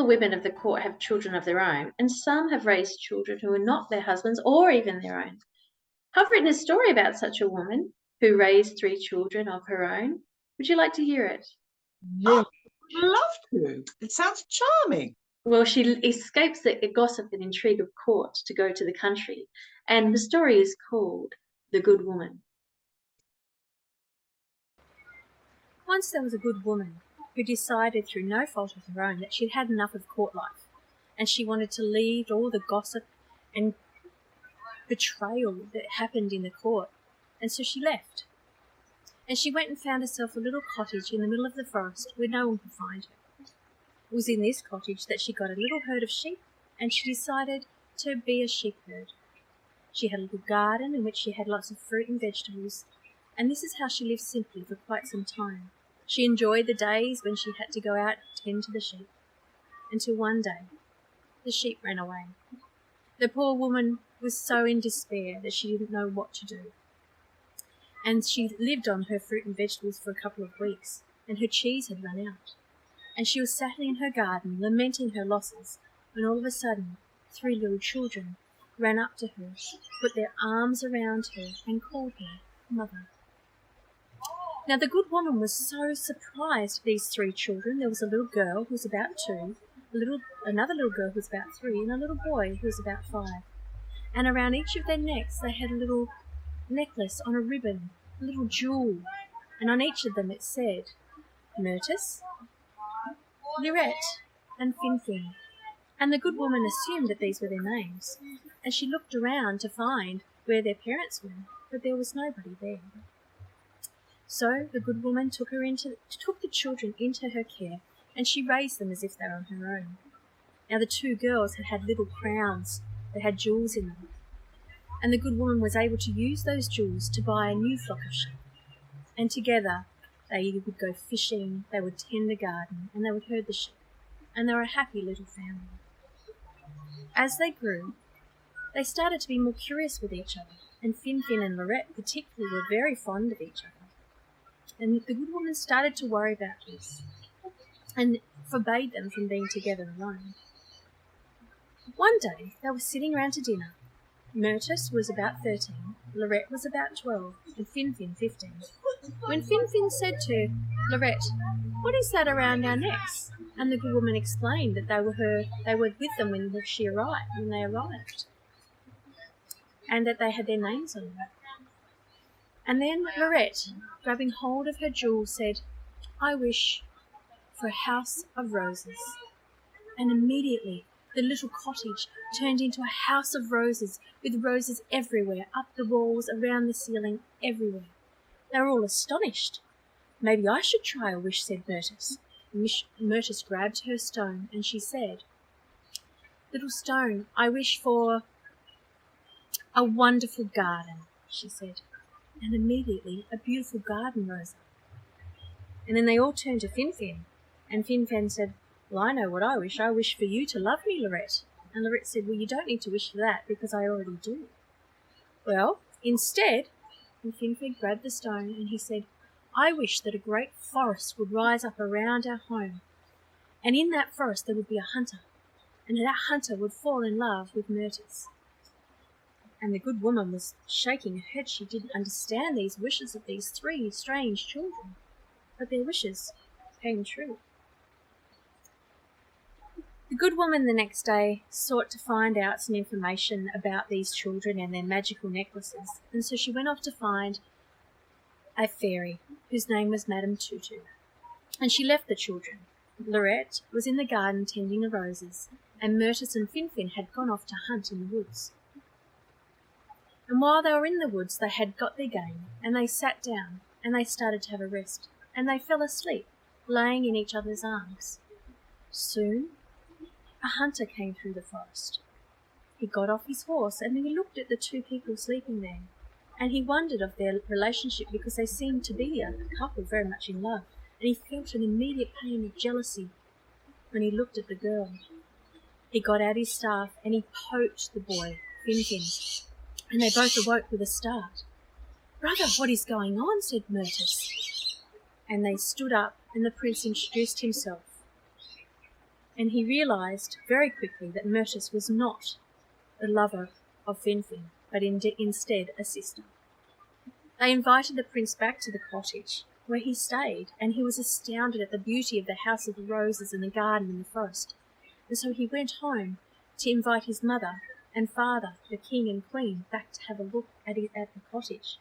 women of the court have children of their own, and some have raised children who are not their husbands or even their own. I've written a story about such a woman who raised 3 children of her own. Would you like to hear it? Oh, I'd love to. It sounds charming. Well, she escapes the gossip and intrigue of court to go to the country, and the story is called The Good Woman. Once there was a good woman who decided through no fault of her own that she'd had enough of court life, and she wanted to leave all the gossip and betrayal that happened in the court, and so she left. And she went and found herself a little cottage in the middle of the forest where no one could find her. It was in this cottage that she got a little herd of sheep, and she decided to be a sheep herd. She had a little garden in which she had lots of fruit and vegetables, and this is how she lived simply for quite some time. She enjoyed the days when she had to go out and tend to the sheep, until one day the sheep ran away. The poor woman was so in despair that she didn't know what to do. And she lived on her fruit and vegetables for a couple of weeks, and her cheese had run out. And she was sat in her garden, lamenting her losses, when all of a sudden 3 little children ran up to her, put their arms around her, and called her mother. Now the good woman was so surprised at these 3 children. There was a little girl who was about 2, another little girl who was about 3, and a little boy who was about 5. And around each of their necks they had a little necklace on a ribbon, a little jewel, and on each of them it said Myrtis, Lurette, and Finfin. And the good woman assumed that these were their names, and she looked around to find where their parents were, but there was nobody there. So the good woman took the children into her care, and she raised them as if they were on her own. Now the 2 girls had had little crowns that had jewels in them, and the good woman was able to use those jewels to buy a new flock of sheep. And together they would go fishing, they would tend the garden, and they would herd the sheep, and they were a happy little family. As they grew, they started to be more curious with each other, and Finfin and Lurette particularly were very fond of each other. And the good woman started to worry about this, and forbade them from being together alone. One day they were sitting around to dinner. Myrtis was about 13, Lurette was about 12, and Finfin 15. When Finfin said to Lurette, "What is that around our necks?" And the good woman explained that they were with them when they arrived, and that they had their names on them. And then Lurette, grabbing hold of her jewel, said, "I wish for a house of roses." And immediately the little cottage turned into a house of roses, with roses everywhere, up the walls, around the ceiling, everywhere. They were all astonished. "Maybe I should try a wish," said Myrtis. Myrtis grabbed her stone, and she said, "Little stone, I wish for a wonderful garden," she said. And immediately a beautiful garden rose up. And then they all turned to Finfin, and Finfin said, "Well, I know what I wish. I wish for you to love me, Lurette." And Lurette said, "Well, you don't need to wish for that, because I already do." Well, instead, Finfin grabbed the stone, and he said, "I wish that a great forest would rise up around our home, and in that forest there would be a hunter, and that hunter would fall in love with Myrtis." And the good woman was shaking her head. She didn't understand these wishes of these 3 strange children, but their wishes came true. The good woman the next day sought to find out some information about these children and their magical necklaces, and so she went off to find a fairy whose name was Madame Tutu. And she left the children. Lurette was in the garden tending the roses, and Myrtis and Finfin had gone off to hunt in the woods. And while they were in the woods, they had got their game, and they sat down, and they started to have a rest, and they fell asleep, laying in each other's arms. Soon a hunter came through the forest. He got off his horse, and he looked at the 2 people sleeping there, and he wondered of their relationship, because they seemed to be a couple very much in love, and he felt an immediate pain of jealousy when he looked at the girl. He got out his staff, and he poked the boy, Finfin, and they both awoke with a start. "Brother, what is going on?" said Myrtis. And they stood up, and the prince introduced himself. and he realised very quickly that Myrtis was not the lover of Finfin, but instead a sister. They invited the prince back to the cottage, where he stayed, and he was astounded at the beauty of the house of the roses and the garden and the forest. And so he went home to invite his mother and father, the king and queen, back to have a look at the cottage.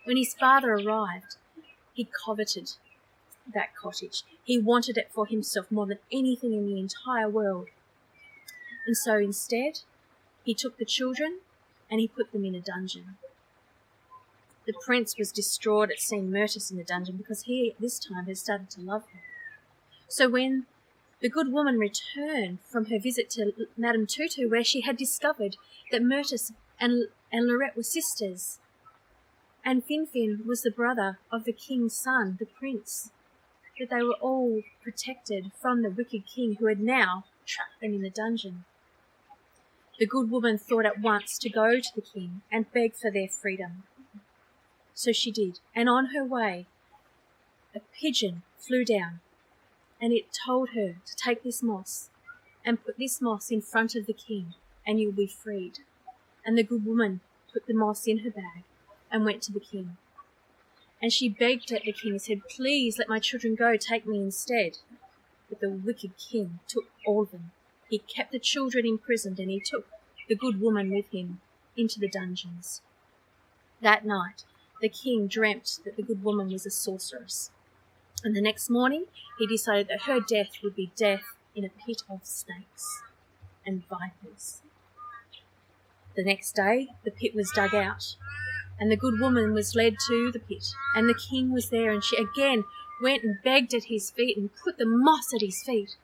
When his father arrived, he coveted that cottage. He wanted it for himself more than anything in the entire world. And so instead, he took the children and he put them in a dungeon. The prince was distraught at seeing Myrtis in the dungeon because he, at this time, had started to love her. So when the good woman returned from her visit to Madame Tutu, where she had discovered that Myrtis and Lorette were sisters, and Finfin was the brother of the king's son, the prince, that they were all protected from the wicked king who had now trapped them in the dungeon. The good woman thought at once to go to the king and beg for their freedom. So she did, and on her way, a pigeon flew down, and it told her to take this moss and put this moss in front of the king, and you'll be freed. And the good woman put the moss in her bag and went to the king. And she begged at the king and said, "Please let my children go, take me instead." But the wicked king took all of them. He kept the children imprisoned, and he took the good woman with him into the dungeons. That night, the king dreamt that the good woman was a sorceress. And the next morning, he decided that her death would be death in a pit of snakes and vipers. The next day, the pit was dug out, and the good woman was led to the pit, and the king was there, and she again went and begged at his feet and put the moss at his feet.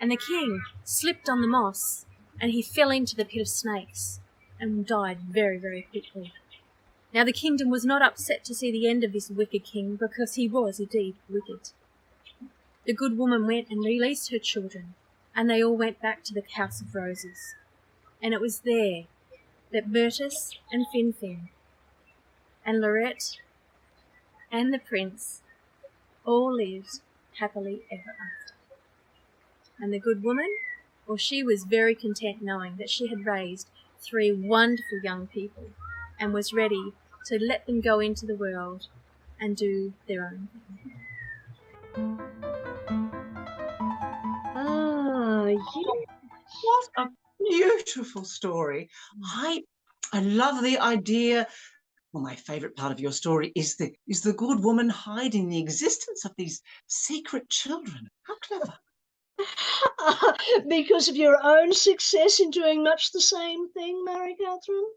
And the king slipped on the moss, and he fell into the pit of snakes and died very, very quickly. Now the kingdom was not upset to see the end of this wicked king, because he was indeed wicked. The good woman went and released her children, and they all went back to the house of roses. And it was there that Myrtis and Finfin and Lorette and the prince all lived happily ever after. And the good woman, well, she was very content knowing that she had raised 3 wonderful young people and was ready to let them go into the world and do their own thing. Ah, yes. What a beautiful story. I love the idea. Well, my favourite part of your story is the good woman hiding the existence of these secret children. How clever. Because of your own success in doing much the same thing, Mary Catherine?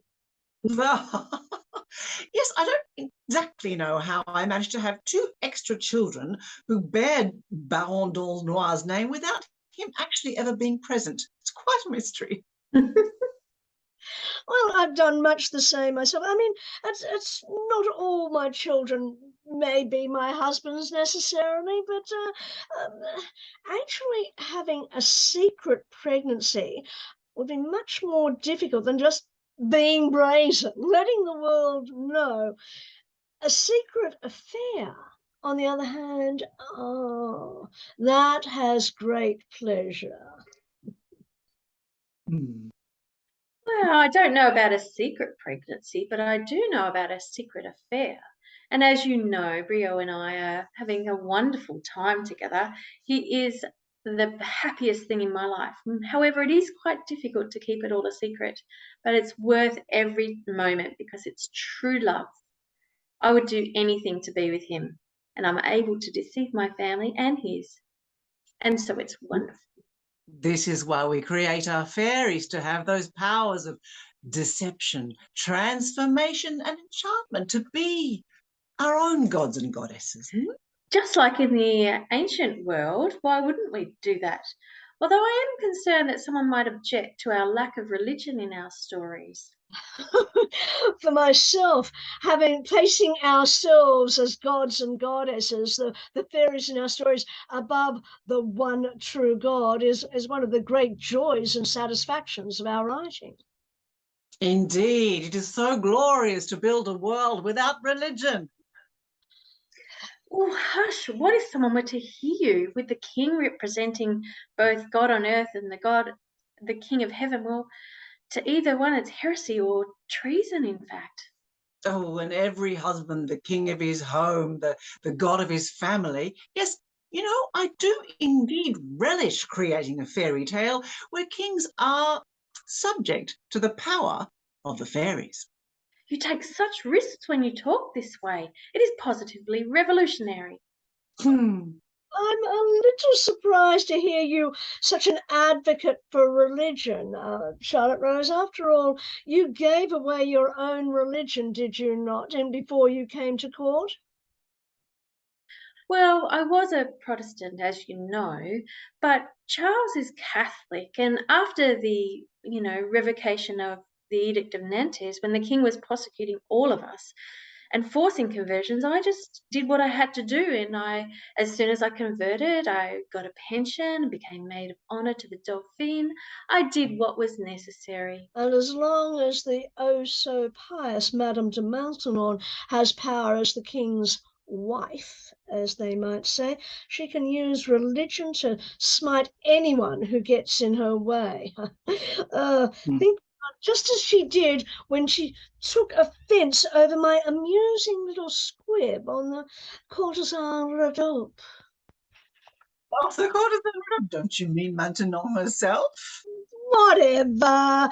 Yes, I don't exactly know how I managed to have 2 extra children who bear Baron d'Aulnoy's name without him actually ever being present. It's quite a mystery. Well, I've done much the same myself. I mean, it's not all my children may be my husband's necessarily, but actually having a secret pregnancy would be much more difficult than just being brazen, letting the world know. A secret affair, on the other hand, oh, that has great pleasure. Well, I don't know about a secret pregnancy, but I do know about a secret affair. And as you know, Brio and I are having a wonderful time together. He is the happiest thing in my life. However, it is quite difficult to keep it all a secret, but it's worth every moment because it's true love. I would do anything to be with him, and I'm able to deceive my family and his. And so it's wonderful. This is why we create our fairies, to have those powers of deception, transformation, and enchantment, to be our own gods and goddesses. Just like in the ancient world, why wouldn't we do that? Although I am concerned that someone might object to our lack of religion in our stories. For myself, placing ourselves as gods and goddesses, the fairies in our stories, above the one true God is one of the great joys and satisfactions of our writing. Indeed, it is so glorious to build a world without religion. Oh, hush! What if someone were to hear you with the king representing both God on earth and the King of heaven? Well, to either one, it's heresy or treason, in fact. Oh, and every husband, the king of his home, the god of his family. Yes, I do indeed relish creating a fairy tale where kings are subject to the power of the fairies. You take such risks when you talk this way. It is positively revolutionary. Hmm. I'm a little surprised to hear you such an advocate for religion, Charlotte Rose. After all, you gave away your own religion, did you not, and before you came to court? Well, I was a Protestant, as you know, but Charles is Catholic, and after the, revocation of the Edict of Nantes, when the king was prosecuting all of us and forcing conversions, I just did what I had to do, and as soon as I converted, I got a pension, became maid of honor to the Dauphin. I did what was necessary. And as long as the oh so pious Madame de Maintenon has power as the king's wife, as they might say, she can use religion to smite anyone who gets in her way. Think just as she did when she took offence over my amusing little squib on the courtesan Rodolphe. Of the god of the road, don't you mean Maintenon herself? Whatever.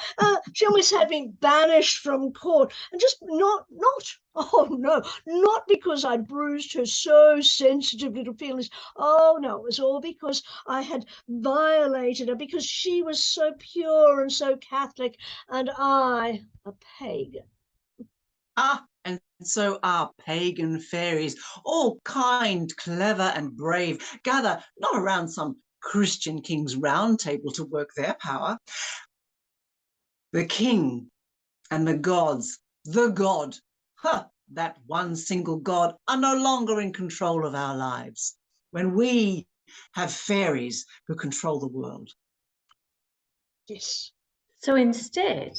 She almost had me banished from court, and just oh no, not because I'd bruised her so sensitive little feelings. Oh no, it was all because I had violated her, because she was so pure and so Catholic, and I a pagan. And so our pagan fairies, all kind, clever, and brave, gather not around some Christian king's round table to work their power. The king and the gods, the god, that one single god, are no longer in control of our lives when we have fairies who control the world. Yes. So instead,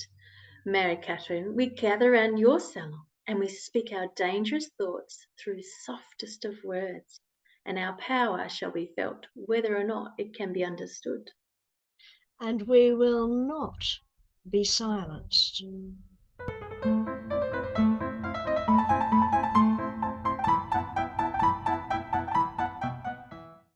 Mary Catherine, we gather round your salon and we speak our dangerous thoughts through softest of words, and our power shall be felt whether or not it can be understood. And we will not be silenced.